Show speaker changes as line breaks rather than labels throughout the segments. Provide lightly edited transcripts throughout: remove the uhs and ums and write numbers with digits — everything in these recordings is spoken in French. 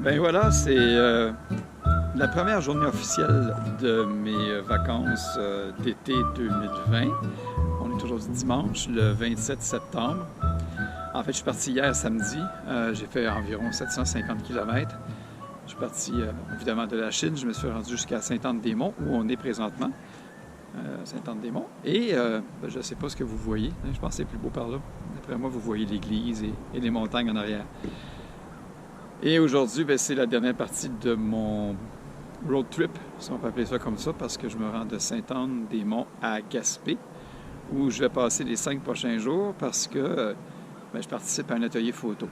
Ben voilà, c'est la première journée officielle de mes vacances d'été 2020. On est toujours dimanche, le 27 septembre. En fait, je suis parti hier samedi. J'ai fait environ 750 km. Je suis parti évidemment de la Chine. Je me suis rendu jusqu'à Sainte-Anne-des-Monts, où on est présentement. Sainte-Anne-des-Monts. Et je ne sais pas ce que vous voyez. Je pense que c'est plus beau par là. D'après moi, vous voyez l'église et les montagnes en arrière. Et aujourd'hui, c'est la dernière partie de mon road trip, si on peut appeler ça comme ça, parce que je me rends de Sainte-Anne-des-Monts à Gaspé, où je vais passer les 5 prochains jours parce que je participe à un atelier photo.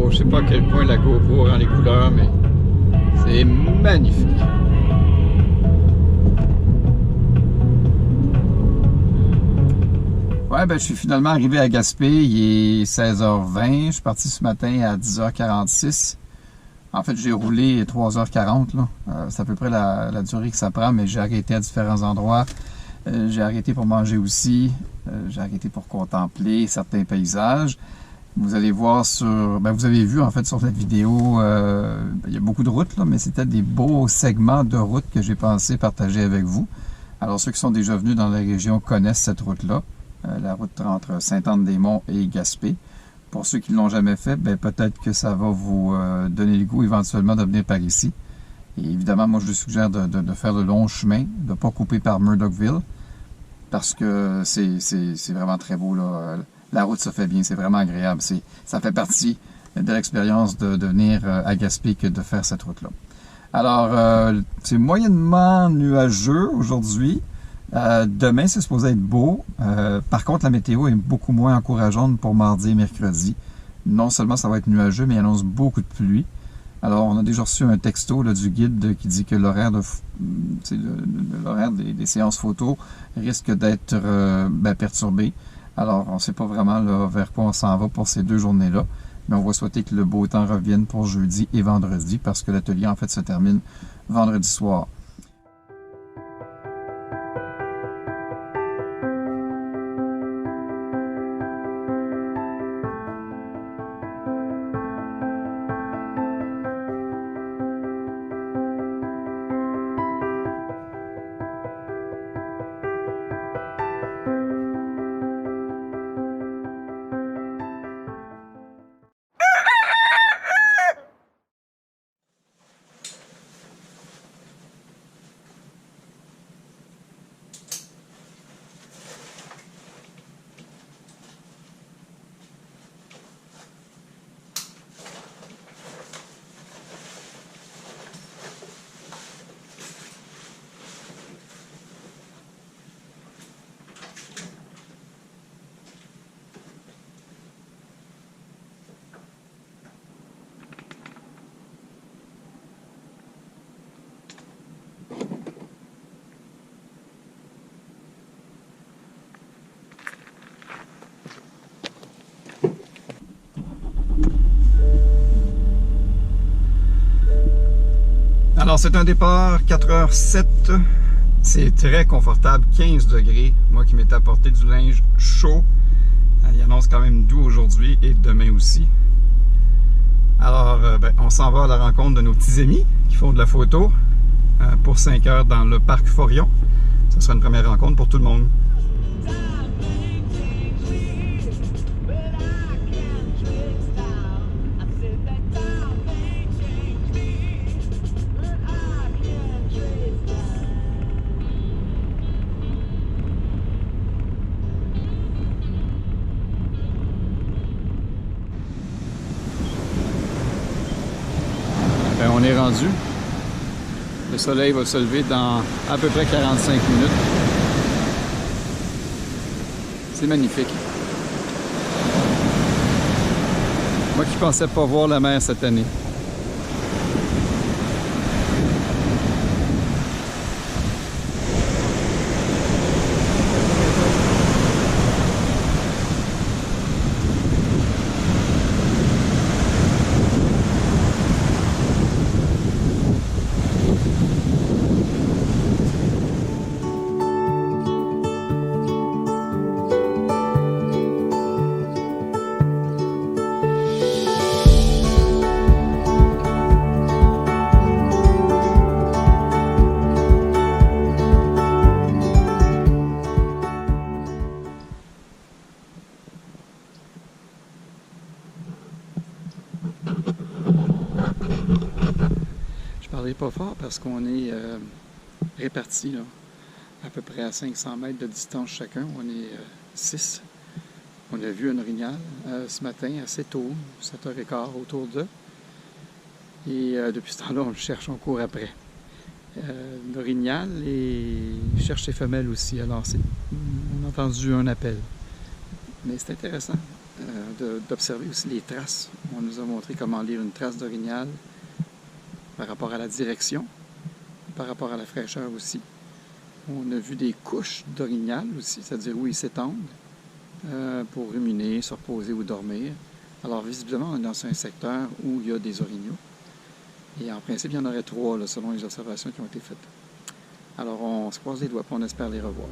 Je sais pas à quel point la GoPro rend les couleurs, mais c'est magnifique. Ouais, je suis finalement arrivé à Gaspé, il est 16h20. Je suis parti ce matin à 10h46. En fait, j'ai roulé 3h40. Là. C'est à peu près la durée que ça prend, mais j'ai arrêté à différents endroits. J'ai arrêté pour manger aussi. J'ai arrêté pour contempler certains paysages. Vous allez voir sur... vous avez vu en fait sur cette vidéo, il y a beaucoup de routes, là, mais c'était des beaux segments de route que j'ai pensé partager avec vous. Alors ceux qui sont déjà venus dans la région connaissent cette route-là, la route entre Sainte-Anne-des-Monts et Gaspé. Pour ceux qui ne l'ont jamais fait, peut-être que ça va vous donner le goût éventuellement de venir par ici. Et évidemment, moi je vous suggère de faire le long chemin, de ne pas couper par Murdochville, parce que c'est vraiment très beau là. La route se fait bien, c'est vraiment agréable. Ça fait partie de l'expérience de venir à Gaspé que de faire cette route-là. Alors, c'est moyennement nuageux aujourd'hui. Demain, c'est supposé être beau. Par contre, la météo est beaucoup moins encourageante pour mardi et mercredi. Non seulement ça va être nuageux, mais il annonce beaucoup de pluie. Alors, on a déjà reçu un texto là, du guide qui dit que l'horaire des séances photo risque d'être perturbé. Alors, on ne sait pas vraiment là, vers quoi on s'en va pour ces 2 journées-là, mais on va souhaiter que le beau temps revienne pour jeudi et vendredi, parce que l'atelier, en fait, se termine vendredi soir. Alors, c'est un départ 4h07. C'est très confortable, 15 degrés. Moi qui m'étais apporté du linge chaud. Il annonce quand même doux aujourd'hui et demain aussi. Alors, on s'en va à la rencontre de nos petits amis qui font de la photo pour 5 heures dans le parc Forion. Ce sera une première rencontre pour tout le monde. On est rendu. Le soleil va se lever dans à peu près 45 minutes. C'est magnifique. Moi qui pensais pas voir la mer cette année. Je parlerai pas fort parce qu'on est répartis là, à peu près à 500 mètres de distance chacun. On est 6. On a vu un orignal ce matin assez tôt, 7h15 autour d'eux. Et depuis ce temps-là, on le cherche, on court après. L'orignal cherche ses femelles aussi. Alors, on a entendu un appel. Mais c'est intéressant d'observer aussi les traces. On nous a montré comment lire une trace d'orignal par rapport à la direction, par rapport à la fraîcheur aussi. On a vu des couches d'orignal aussi, c'est-à-dire où ils s'étendent pour ruminer, se reposer ou dormir. Alors, visiblement, on est dans un secteur où il y a des orignaux. Et en principe, il y en aurait 3, là, selon les observations qui ont été faites. Alors, on se croise les doigts, puis on espère les revoir.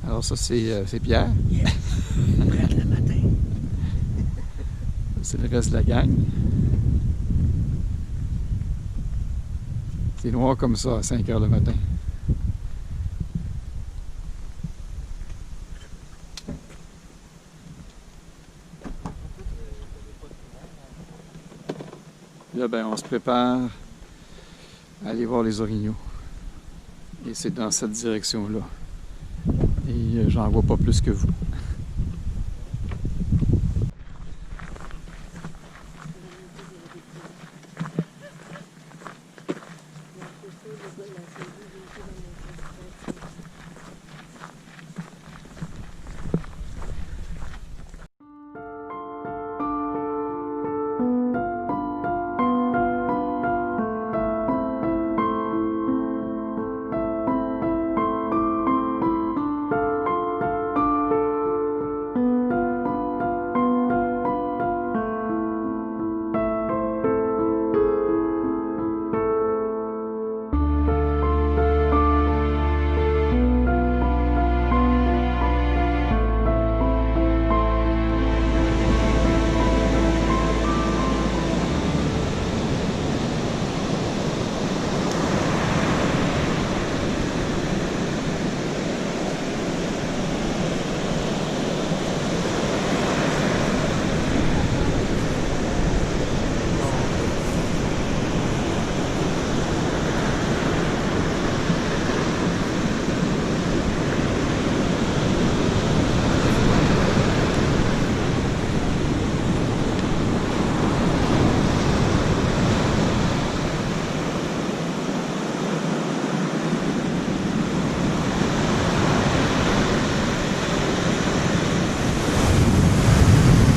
Alors ça, c'est Pierre. C'est le reste de la gang. C'est noir comme ça à 5 heures le matin. Là, ben, on se prépare à aller voir les orignaux. Et c'est dans cette direction-là. Et j'en vois pas plus que vous.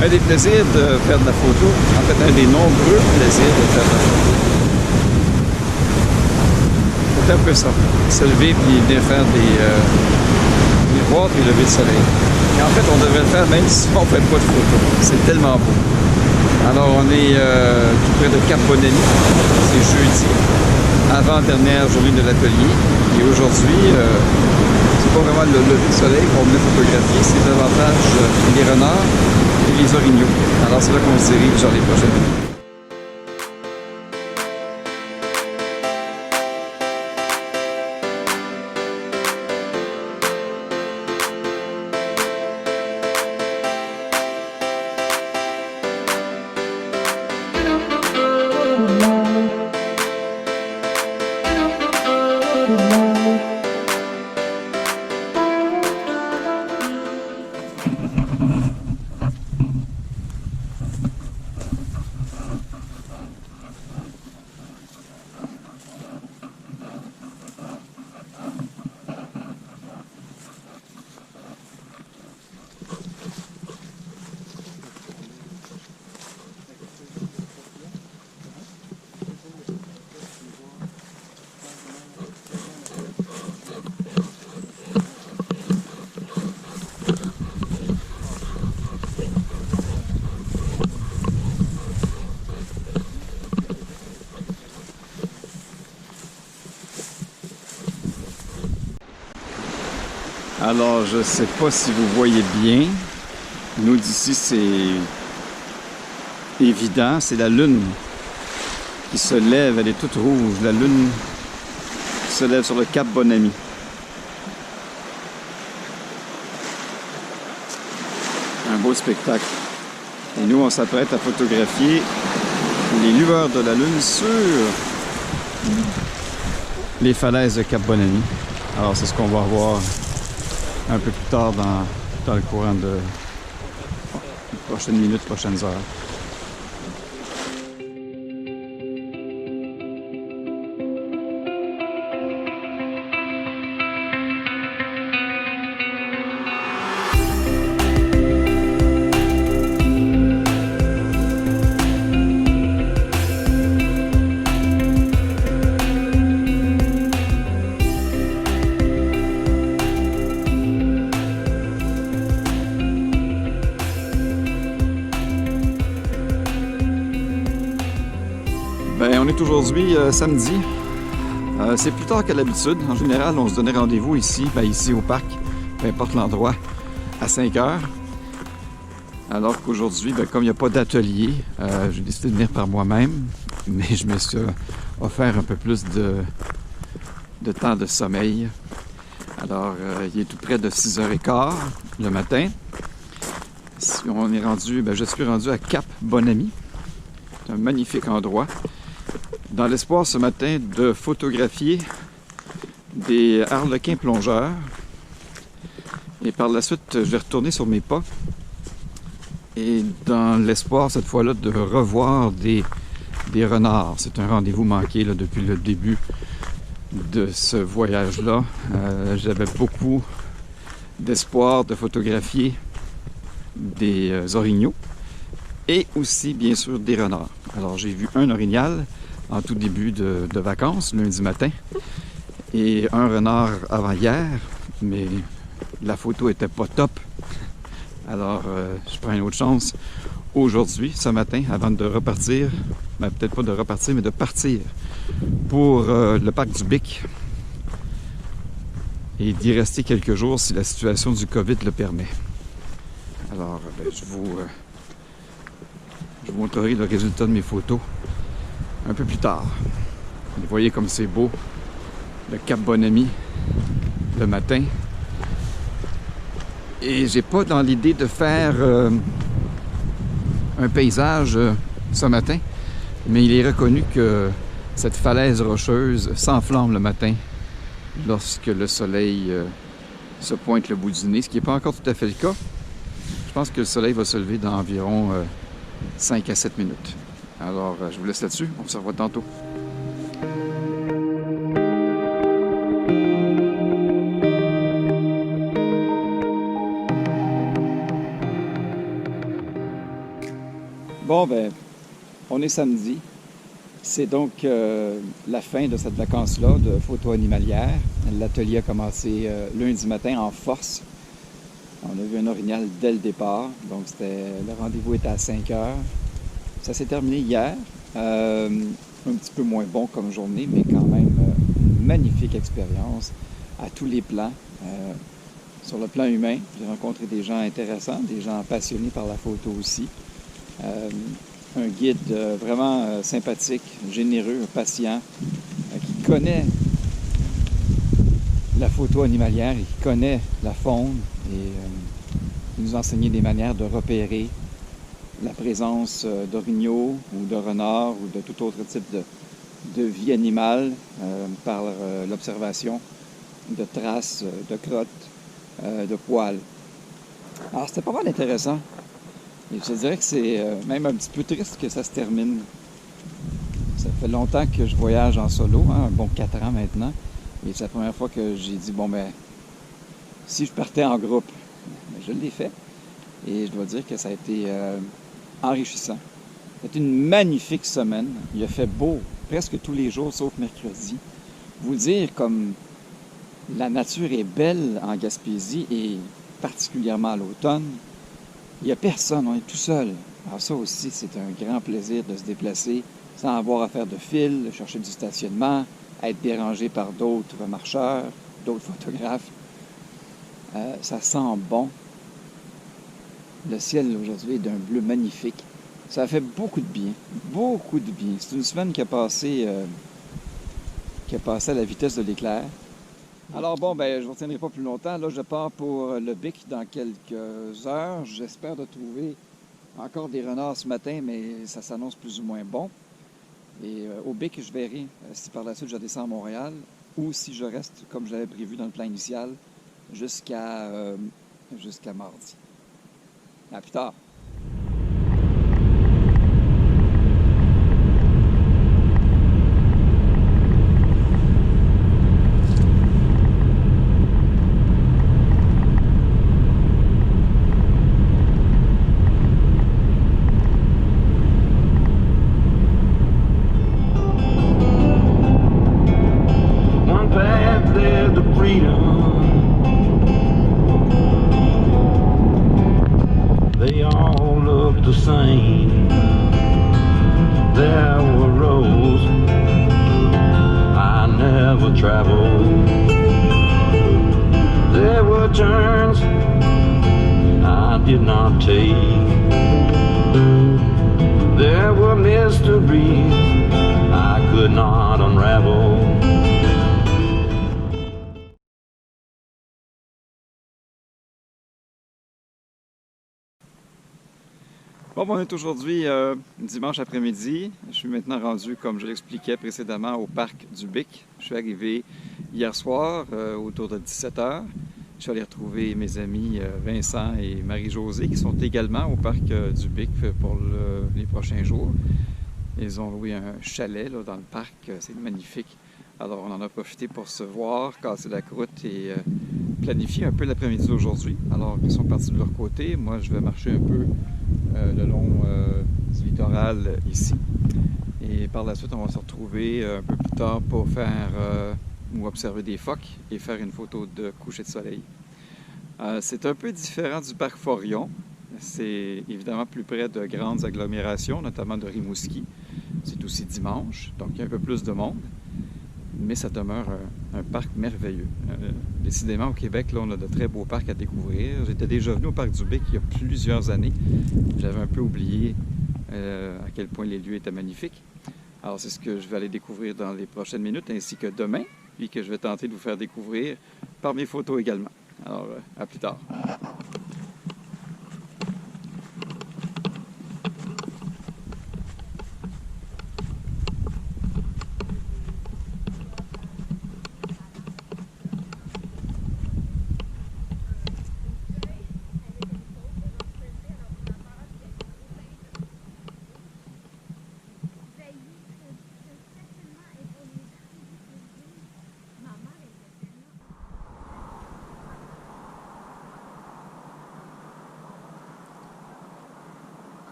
Un des plaisirs de faire de la photo, en fait un des nombreux plaisirs de faire de la photo, c'est un peu ça. Se lever puis venir faire des voir puis lever le soleil. Et en fait, on devrait le faire même si on ne fait pas de photos. C'est tellement beau. Alors, on est tout près de Cap Bonamy. C'est jeudi, avant-dernière journée de l'atelier. Et aujourd'hui, c'est pas vraiment le lever du soleil qu'on venait photographier, c'est davantage les renards et les orignaux. Alors, c'est là qu'on se dirige dans les prochaines minutes. Alors, je ne sais pas si vous voyez bien. Nous, d'ici, c'est évident. C'est la lune qui se lève. Elle est toute rouge. La lune qui se lève sur le Cap Bonamy. Un beau spectacle. Et nous, on s'apprête à photographier les lueurs de la lune sur les falaises de Cap Bonamy. Alors, c'est ce qu'on va voir un peu plus tard dans le courant de prochaines minutes, prochaines heures. Ben, on est aujourd'hui samedi. C'est plus tard qu'à l'habitude. En général, on se donnait rendez-vous ici, ici au parc, peu importe l'endroit, à 5 heures. Alors qu'aujourd'hui, comme il n'y a pas d'atelier, j'ai décidé de venir par moi-même, mais je me suis offert un peu plus de temps de sommeil. Alors, il est tout près de 6h15 le matin. On est rendu, je suis rendu à Cap Bonamy. C'est un magnifique endroit. Dans l'espoir ce matin de photographier des harlequins plongeurs. Et par la suite, je vais retourner sur mes pas. Et dans l'espoir, cette fois-là, de revoir des renards. C'est un rendez-vous manqué là, depuis le début de ce voyage-là. J'avais beaucoup d'espoir de photographier des orignaux et aussi, bien sûr, des renards. Alors, j'ai vu un orignal en tout début de vacances, lundi matin, et un renard avant-hier, mais la photo était pas top. Alors, je prends une autre chance aujourd'hui, ce matin, avant de repartir, peut-être pas de repartir, mais de partir pour le parc du Bic et d'y rester quelques jours si la situation du COVID le permet. Alors, je vous montrerai le résultat de mes photos un peu plus tard. Vous voyez comme c'est beau, le Cap Bonamy, le matin. Et j'ai pas dans l'idée de faire un paysage ce matin, mais il est reconnu que cette falaise rocheuse s'enflamme le matin lorsque le soleil se pointe le bout du nez, ce qui n'est pas encore tout à fait le cas. Je pense que le soleil va se lever dans environ 5 à 7 minutes. Alors, je vous laisse là-dessus. On se revoit tantôt. Bon, ben, on est samedi. C'est donc la fin de cette vacance-là de photo animalière. L'atelier a commencé lundi matin en force. On a vu un orignal dès le départ, donc le rendez-vous était à 5 heures. Ça s'est terminé hier. Un petit peu moins bon comme journée, mais quand même une magnifique expérience à tous les plans. Sur le plan humain, j'ai rencontré des gens intéressants, des gens passionnés par la photo aussi. Un guide vraiment sympathique, généreux, patient, qui connaît la photo animalière et qui connaît la faune et qui nous a enseigné des manières de repérer la présence d'orignaux ou de renards ou de tout autre type de vie animale par l'observation de traces, de crottes, de poils. Alors c'était pas mal intéressant. Et je dirais que c'est même un petit peu triste que ça se termine. Ça fait longtemps que je voyage en solo, hein, un bon 4 ans maintenant. Et c'est la première fois que j'ai dit, bon ben, si je partais en groupe, ben, je l'ai fait. Et je dois dire que ça a été enrichissant. C'était une magnifique semaine. Il a fait beau presque tous les jours, sauf mercredi. Vous dire comme la nature est belle en Gaspésie et particulièrement à l'automne. Il n'y a personne, on est tout seul. Alors ça aussi, c'est un grand plaisir de se déplacer sans avoir à faire de fil, de chercher du stationnement, à être dérangé par d'autres marcheurs, d'autres photographes. Ça sent bon. Le ciel aujourd'hui est d'un bleu magnifique. Ça a fait beaucoup de bien, beaucoup de bien. C'est une semaine qui a passé à la vitesse de l'éclair. Alors bon, ben, je ne vous retiendrai pas plus longtemps. Là, je pars pour le Bic dans quelques heures. J'espère de trouver encore des renards ce matin, mais ça s'annonce plus ou moins bon. Et au Bic, je verrai si par la suite je descends à Montréal ou si je reste, comme je l'avais prévu dans le plan initial, jusqu'à mardi. À plus tard.
They all look the same. There were roads I never traveled. There were turns I did not take. There were mysteries I could not unravel.
Bon, on est aujourd'hui dimanche après-midi. Je suis maintenant rendu, comme je l'expliquais précédemment, au parc du Bic. Je suis arrivé hier soir autour de 17h. Je suis allé retrouver mes amis Vincent et Marie-Josée qui sont également au parc du Bic pour les prochains jours. Ils ont loué un chalet là, dans le parc. C'est magnifique. Alors, on en a profité pour se voir, casser la croûte et planifier un peu l'après-midi d'aujourd'hui. Alors, ils sont partis de leur côté. Moi, je vais marcher un peu le long du littoral ici. Et par la suite, on va se retrouver un peu plus tard pour faire ou observer des phoques et faire une photo de coucher de soleil. C'est un peu différent du parc Forion. C'est évidemment plus près de grandes agglomérations, notamment de Rimouski. C'est aussi dimanche, donc il y a un peu plus de monde. Mais ça demeure un parc merveilleux. Décidément, au Québec, là, on a de très beaux parcs à découvrir. J'étais déjà venu au parc du Bic il y a plusieurs années. J'avais un peu oublié à quel point les lieux étaient magnifiques. Alors, c'est ce que je vais aller découvrir dans les prochaines minutes, ainsi que demain, puis que je vais tenter de vous faire découvrir par mes photos également. Alors, à plus tard.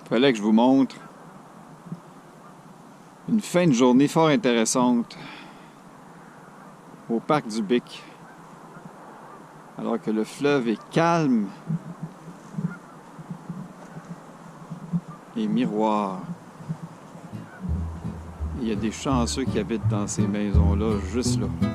Fallait que je vous montre une fin de journée fort intéressante au parc du Bic. Alors que le fleuve est calme et miroir. Il y a des chanceux qui habitent dans ces maisons-là, juste là.